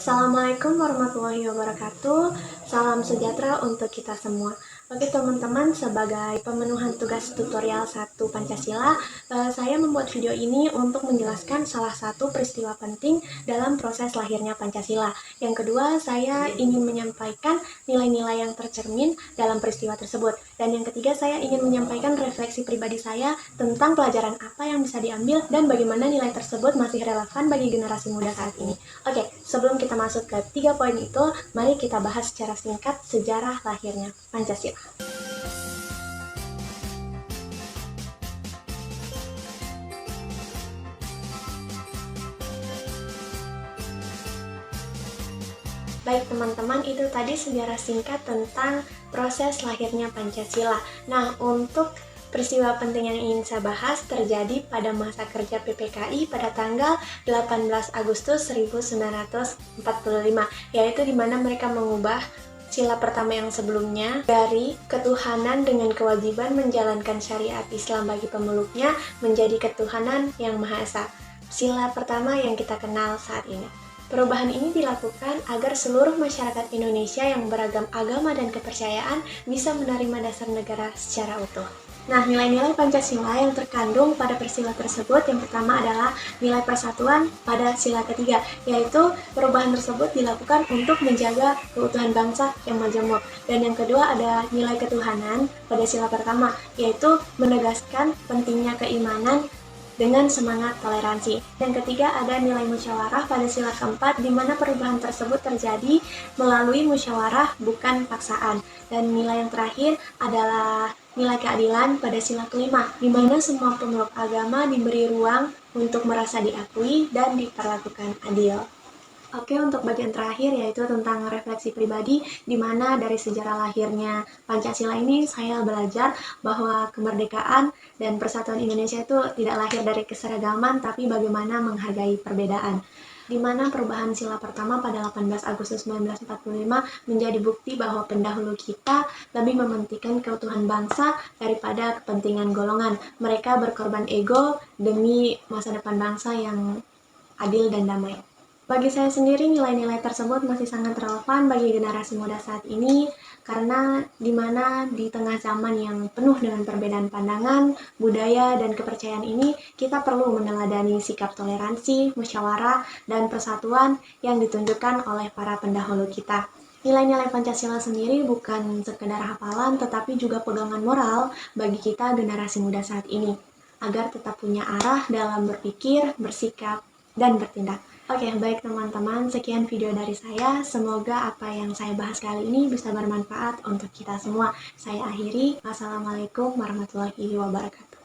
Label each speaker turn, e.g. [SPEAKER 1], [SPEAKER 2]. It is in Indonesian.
[SPEAKER 1] Assalamualaikum warahmatullahi wabarakatuh. Salam sejahtera untuk kita semua. Oke teman-teman, sebagai pemenuhan tugas tutorial 1 Pancasila, saya membuat video ini untuk menjelaskan salah satu peristiwa penting dalam proses lahirnya Pancasila. Yang kedua, saya ingin menyampaikan nilai-nilai yang tercermin dalam peristiwa tersebut. Dan yang ketiga, saya ingin menyampaikan refleksi pribadi saya tentang pelajaran apa yang bisa diambil dan bagaimana nilai tersebut masih relevan bagi generasi muda saat ini. Oke, sebelum kita masuk ke 3 poin itu, mari kita bahas secara singkat sejarah lahirnya Pancasila. Baik teman-teman, itu tadi sejarah singkat tentang proses lahirnya Pancasila. Nah, untuk peristiwa penting yang ingin saya bahas terjadi pada masa kerja PPKI pada tanggal 18 Agustus 1945, yaitu di mana mereka mengubah sila pertama yang sebelumnya dari ketuhanan dengan kewajiban menjalankan syariat Islam bagi pemeluknya menjadi ketuhanan yang Maha Esa. Sila pertama yang kita kenal saat ini. Perubahan ini dilakukan agar seluruh masyarakat Indonesia yang beragam agama dan kepercayaan bisa menerima dasar negara secara utuh. Nah, nilai-nilai Pancasila yang terkandung pada peristiwa tersebut yang pertama adalah nilai persatuan pada sila ketiga, yaitu perubahan tersebut dilakukan untuk menjaga keutuhan bangsa yang majemuk. Dan yang kedua ada nilai ketuhanan pada sila pertama, yaitu menegaskan pentingnya keimanan dengan semangat toleransi. Yang ketiga ada nilai musyawarah pada sila keempat, di mana perubahan tersebut terjadi melalui musyawarah bukan paksaan. Dan nilai yang terakhir adalah nilai keadilan pada sila kelima, di mana semua pemeluk agama diberi ruang untuk merasa diakui dan diperlakukan adil. Oke, untuk bagian terakhir yaitu tentang refleksi pribadi, di mana dari sejarah lahirnya Pancasila ini saya belajar bahwa kemerdekaan dan persatuan Indonesia itu tidak lahir dari keseragaman, tapi bagaimana menghargai perbedaan. Di mana perubahan sila pertama pada 18 Agustus 1945 menjadi bukti bahwa pendahulu kita lebih mementingkan keutuhan bangsa daripada kepentingan golongan. Mereka berkorban ego demi masa depan bangsa yang adil dan damai. Bagi saya sendiri, nilai-nilai tersebut masih sangat relevan bagi generasi muda saat ini, karena di mana di tengah zaman yang penuh dengan perbedaan pandangan, budaya, dan kepercayaan ini, kita perlu meneladani sikap toleransi, musyawarah, dan persatuan yang ditunjukkan oleh para pendahulu kita. Nilai-nilai Pancasila sendiri bukan sekedar hafalan, tetapi juga pegangan moral bagi kita generasi muda saat ini, agar tetap punya arah dalam berpikir, bersikap, dan bertindak. Oke, baik teman-teman, sekian video dari saya. Semoga apa yang saya bahas kali ini bisa bermanfaat untuk kita semua. Saya akhiri. Wassalamualaikum warahmatullahi wabarakatuh.